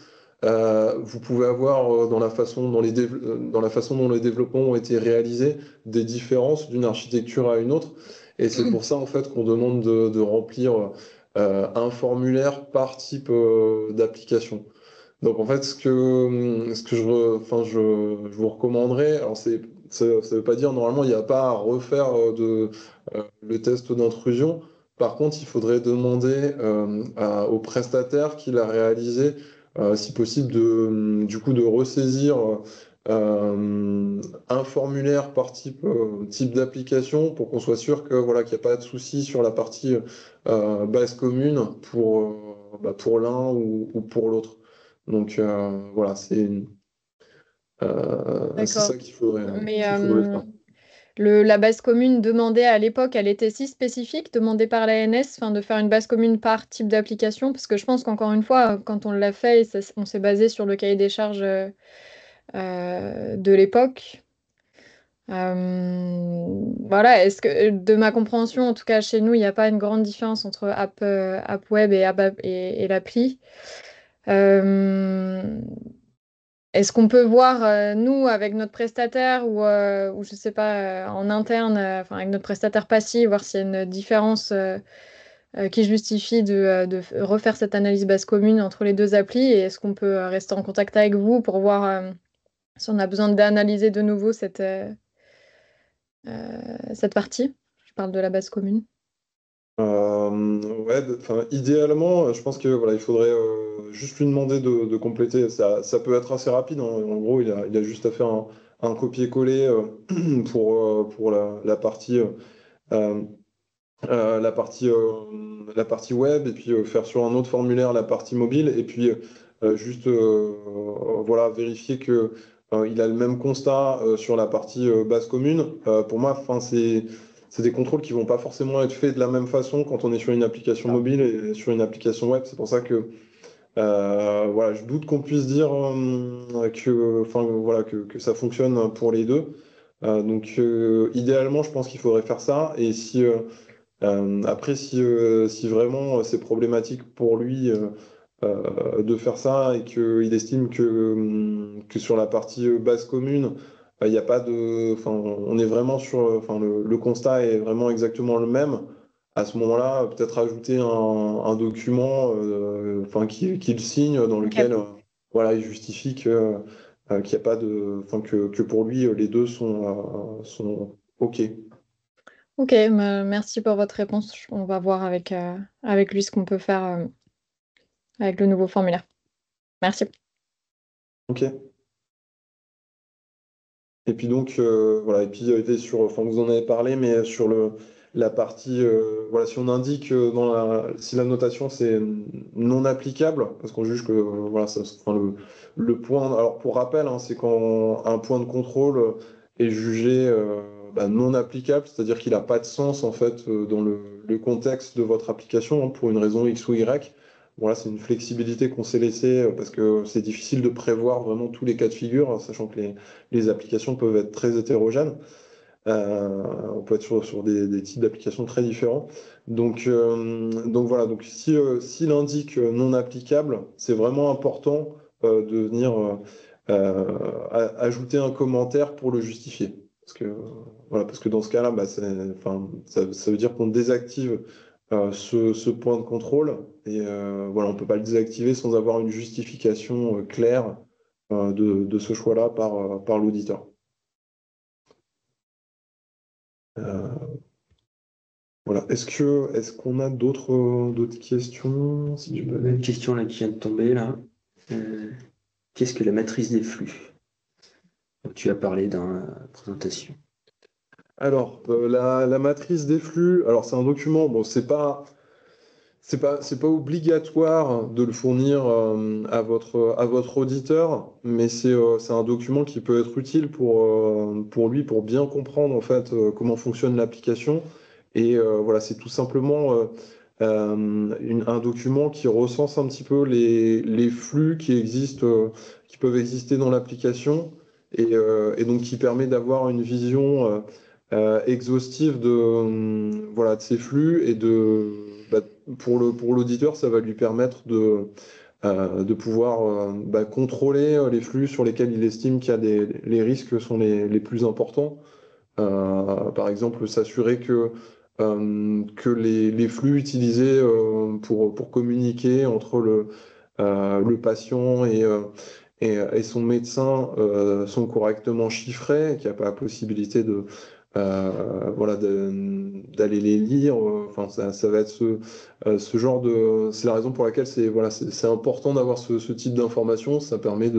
vous pouvez avoir dans la façon dont les développements ont été réalisés des différences d'une architecture à une autre. Et c'est pour ça en fait qu'on demande de remplir un formulaire par type d'application. Donc en fait, je vous recommanderais, alors ça ne veut pas dire normalement il n'y a pas à refaire le test d'intrusion. Par contre, il faudrait demander au prestataire qui l'a réalisé, si possible, du coup, de ressaisir un formulaire par type d'application pour qu'on soit sûr que voilà, qu'il n'y a pas de souci sur la partie base commune pour l'un ou pour l'autre. Donc voilà, c'est D'accord. ça Mais qu'il faudrait faire. la base commune demandée à l'époque, elle était si spécifique, demandée par l'ANS, enfin, de faire une base commune par type d'application, parce que je pense qu'encore une fois, quand on l'a fait, on s'est basé sur le cahier des charges de l'époque. Voilà, est-ce que de ma compréhension, en tout cas chez nous, il n'y a pas une grande différence entre app web et l'appli. Euh, Est-ce qu'on peut voir, nous, avec notre prestataire ou je sais pas, en interne, enfin, avec notre prestataire passif, voir s'il y a une différence qui justifie de refaire cette analyse base commune entre les deux applis? Et est-ce qu'on peut rester en contact avec vous pour voir si on a besoin d'analyser de nouveau cette partie? Je parle de la base commune. Ouais, enfin, idéalement, je pense que voilà, il faudrait juste lui demander de compléter. Ça peut être assez rapide, hein. En gros, il a juste à faire un copier-coller pour la partie euh, la partie web et puis faire sur un autre formulaire la partie mobile et puis juste voilà, vérifier que il a le même constat sur la partie base commune. Pour moi, enfin, c'est des contrôles qui vont pas forcément être faits de la même façon quand on est sur une application mobile et sur une application web. C'est pour ça que voilà, je doute qu'on puisse dire enfin, voilà, que ça fonctionne pour les deux. Donc idéalement, je pense qu'il faudrait faire ça. Et après, si vraiment c'est problématique pour lui de faire ça et qu'il estime que sur la partie base commune, il n'y a pas de, enfin, on est vraiment enfin, le constat est vraiment exactement le même. À ce moment-là, peut-être ajouter un document enfin, qu'il signe dans lequel Ok. voilà, il justifie qu'il n'y a pas enfin, que pour lui, les deux sont OK. Ok, merci pour votre réponse. On va voir avec lui ce qu'on peut faire avec le nouveau formulaire. Merci. OK. Et puis donc, voilà, et puis enfin, vous en avez parlé, mais sur la partie, voilà, si on indique si la notation c'est non applicable, parce qu'on juge que, voilà, enfin, le point, alors pour rappel, hein, c'est quand un point de contrôle est jugé non applicable, c'est-à-dire qu'il n'a pas de sens en fait dans le contexte de votre application, hein, pour une raison X ou Y. Voilà, c'est une flexibilité qu'on s'est laissée parce que c'est difficile de prévoir vraiment tous les cas de figure, hein, sachant que les applications peuvent être très hétérogènes. On peut être sur des types d'applications très différents. Donc voilà, donc s'il indique non applicable, c'est vraiment important de venir ajouter un commentaire pour le justifier. Parce que dans ce cas-là, ça veut dire qu'on désactive ce point de contrôle. Et voilà, on ne peut pas le désactiver sans avoir une justification claire de ce choix-là par l'auditeur. Voilà. Est-ce qu'on a d'autres questions, si tu peux... Une question là qui vient de tomber là. Qu'est-ce que la matrice des flux? Tu as parlé dans la présentation. Alors, la matrice des flux, alors c'est un document, bon, c'est pas obligatoire de le fournir à votre auditeur, mais c'est un document qui peut être utile pour lui, pour bien comprendre en fait comment fonctionne l'application. Et voilà, c'est tout simplement un document qui recense un petit peu les flux qui existent, qui peuvent exister dans l'application, et donc qui permet d'avoir une vision exhaustive de ces flux et pour l'auditeur, ça va lui permettre de pouvoir contrôler les flux sur lesquels il estime qu'il y a les risques sont les plus importants. Par exemple, s'assurer que les flux utilisés pour communiquer entre le patient et son médecin sont correctement chiffrés, qu'il n'y a pas la possibilité d'aller les lire. Enfin, ça va être ce genre de... C'est la raison pour laquelle c'est important d'avoir ce type d'information. Ça permet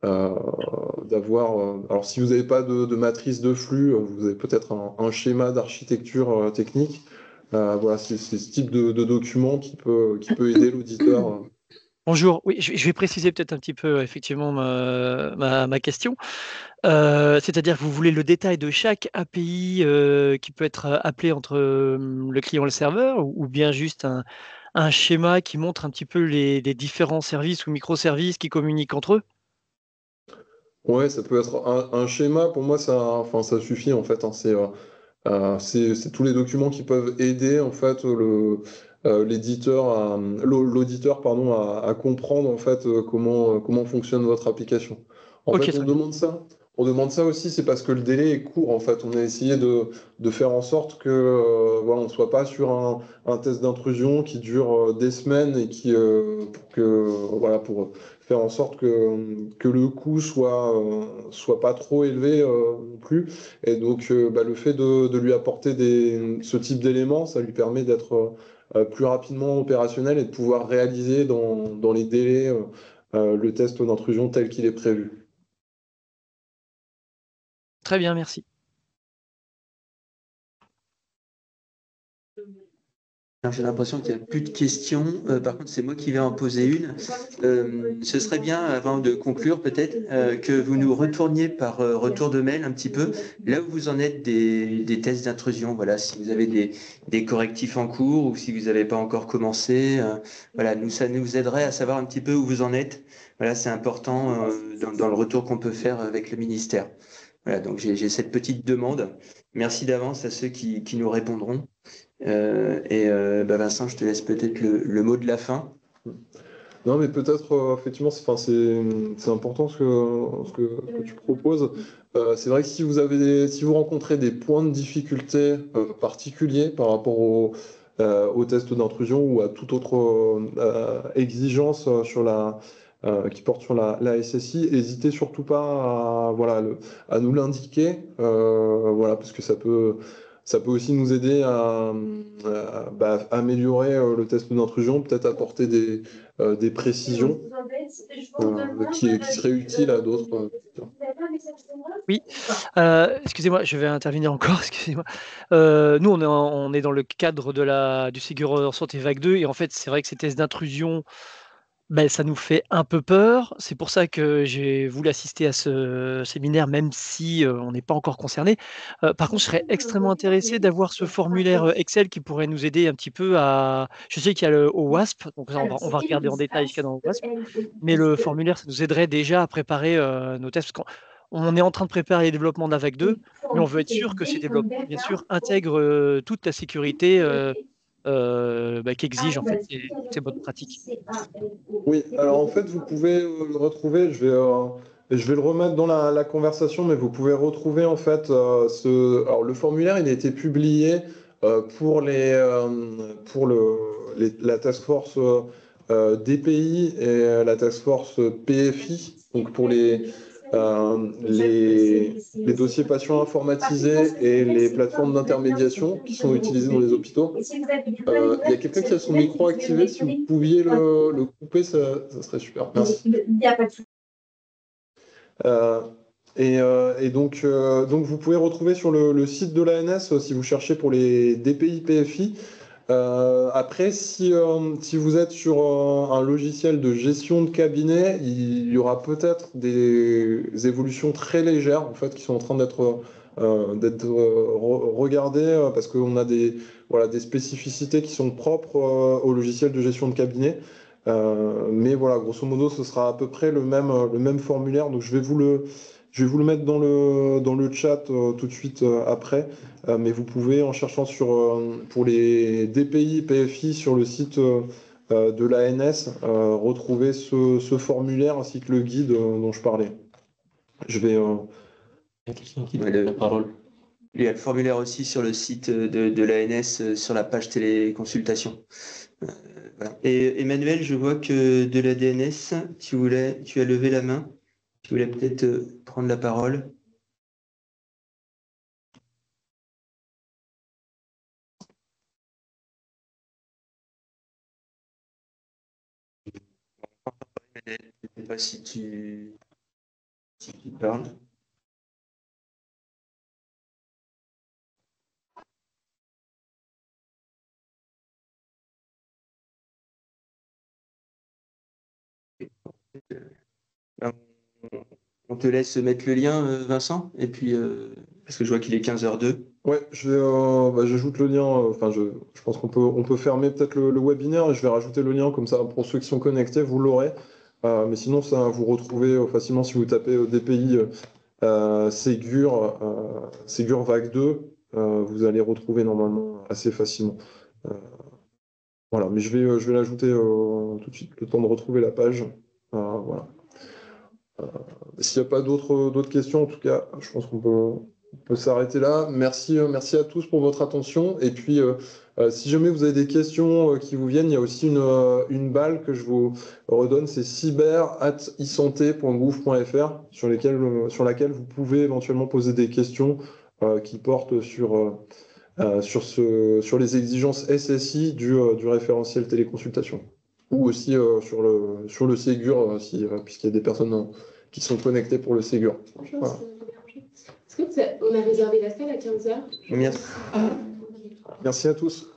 d'avoir... alors, si vous n'avez pas de matrice de flux, vous avez peut-être un schéma d'architecture technique. Voilà, c'est ce type de document qui peut aider l'auditeur. Bonjour, oui, je vais préciser peut-être un petit peu effectivement ma question. C'est-à-dire que vous voulez le détail de chaque API qui peut être appelé entre le client et le serveur, ou bien juste un schéma qui montre un petit peu les différents services ou microservices qui communiquent entre eux? Ouais, ça peut être un schéma. Pour moi, ça suffit en fait, hein. C'est tous les documents qui peuvent aider en fait l'auditeur pardon à comprendre en fait comment fonctionne votre application. En Ok, fait, très bien. on demande ça aussi, c'est parce que le délai est court. En fait, on a essayé de faire en sorte que voilà, on ne soit pas sur un test d'intrusion qui dure des semaines et pour faire en sorte que le coût soit pas trop élevé non plus. Et donc, le fait de lui apporter ce type d'éléments, ça lui permet d'être plus rapidement opérationnel et de pouvoir réaliser dans les délais le test d'intrusion tel qu'il est prévu. Très bien, merci. Alors, j'ai l'impression qu'il n'y a plus de questions. Par contre, c'est moi qui vais en poser une. Ce serait bien, avant de conclure peut-être, que vous nous retourniez par retour de mail un petit peu là où vous en êtes des tests d'intrusion. Voilà, si vous avez des correctifs en cours ou si vous n'avez pas encore commencé. Voilà, ça nous aiderait à savoir un petit peu où vous en êtes. Voilà, c'est important dans le retour qu'on peut faire avec le ministère. Voilà, donc j'ai cette petite demande. Merci d'avance à ceux qui nous répondront. Vincent, je te laisse peut-être le mot de la fin. Non, mais peut-être, effectivement, c'est important ce que tu proposes. C'est vrai que si vous rencontrez des points de difficulté particuliers par rapport au test d'intrusion ou à toute autre exigence qui porte sur la SSI, n'hésitez surtout pas à nous l'indiquer, parce que ça peut aussi nous aider à améliorer le test d'intrusion, peut-être apporter des précisions qui seraient utiles à d'autres. Oui, excusez-moi, je vais intervenir encore, excusez-moi. Nous, on est dans le cadre du Ségur en santé vague 2, et en fait, c'est vrai que ces tests d'intrusion, Ça nous fait un peu peur. C'est pour ça que j'ai voulu assister à ce séminaire, même si on n'est pas encore concerné. Par contre, je serais extrêmement intéressé d'avoir ce formulaire Excel qui pourrait nous aider un petit peu à. Je sais qu'il y a le OWASP, donc ça, on va regarder en détail ce qu'il y a dans le OWASP, mais le formulaire, ça nous aiderait déjà à préparer nos tests. Parce qu'on est en train de préparer les développements de la vague 2, mais on veut être sûr que ces développements, bien sûr, intègrent toute la sécurité qu'exige en fait ces bonnes pratiques. Oui, alors en fait, vous pouvez le retrouver, je vais le remettre dans la conversation, mais vous pouvez retrouver en fait alors le formulaire, il a été publié pour la task force DPI et la task force PFI, donc pour les dossiers patients informatisés et les plateformes d'intermédiation qui sont utilisées dans les hôpitaux. Il y a quelqu'un qui a son micro activé, si vous pouviez le couper, ça serait super. Merci. Il n'y a pas de souci. Donc vous pouvez retrouver sur le site de l'ANS si vous cherchez pour les DPI PFI. Après, si vous êtes sur un logiciel de gestion de cabinet, il y aura peut-être des évolutions très légères en fait, qui sont en train d'être regardées parce qu'on a des spécificités qui sont propres au logiciel de gestion de cabinet. Mais voilà, grosso modo, ce sera à peu près le même formulaire. Donc je vais vous le mettre dans le chat tout de suite après. Mais vous pouvez, en cherchant pour les DPI, PFI sur le site de l'ANS, retrouver ce formulaire ainsi que le guide dont je parlais. Je vais. Il y a quelqu'un qui donne la parole. Il y a le formulaire aussi sur le site de l'ANS, sur la page téléconsultation. Voilà. Et Emmanuel, je vois que de la DNS, tu as levé la main. Tu voulais peut-être prendre la parole. Je ne sais pas si tu parles. On te laisse mettre le lien, Vincent, et puis parce que je vois qu'il est 15h02. Ouais, j'ajoute le lien. Enfin, je pense qu'on peut fermer peut-être le webinaire et je vais rajouter le lien comme ça pour ceux qui sont connectés, vous l'aurez. Mais sinon, ça vous retrouvez facilement si vous tapez DPI Ségur Vague 2, vous allez retrouver normalement assez facilement. Voilà, mais je vais l'ajouter tout de suite, le temps de retrouver la page. Voilà. S'il n'y a pas d'autres questions, en tout cas, je pense qu'on peut s'arrêter là. Merci à tous pour votre attention. Et puis, si jamais vous avez des questions qui vous viennent, il y a aussi une balle que je vous redonne, c'est cyber@isanté.gouv.fr sur laquelle vous pouvez éventuellement poser des questions qui portent sur les exigences SSI du référentiel téléconsultation. Ou aussi sur le Ségur, puisqu'il y a des personnes qui sont connectées pour le Ségur. Voilà. Est-ce qu'on a réservé la salle à 15h? Merci. Merci à tous.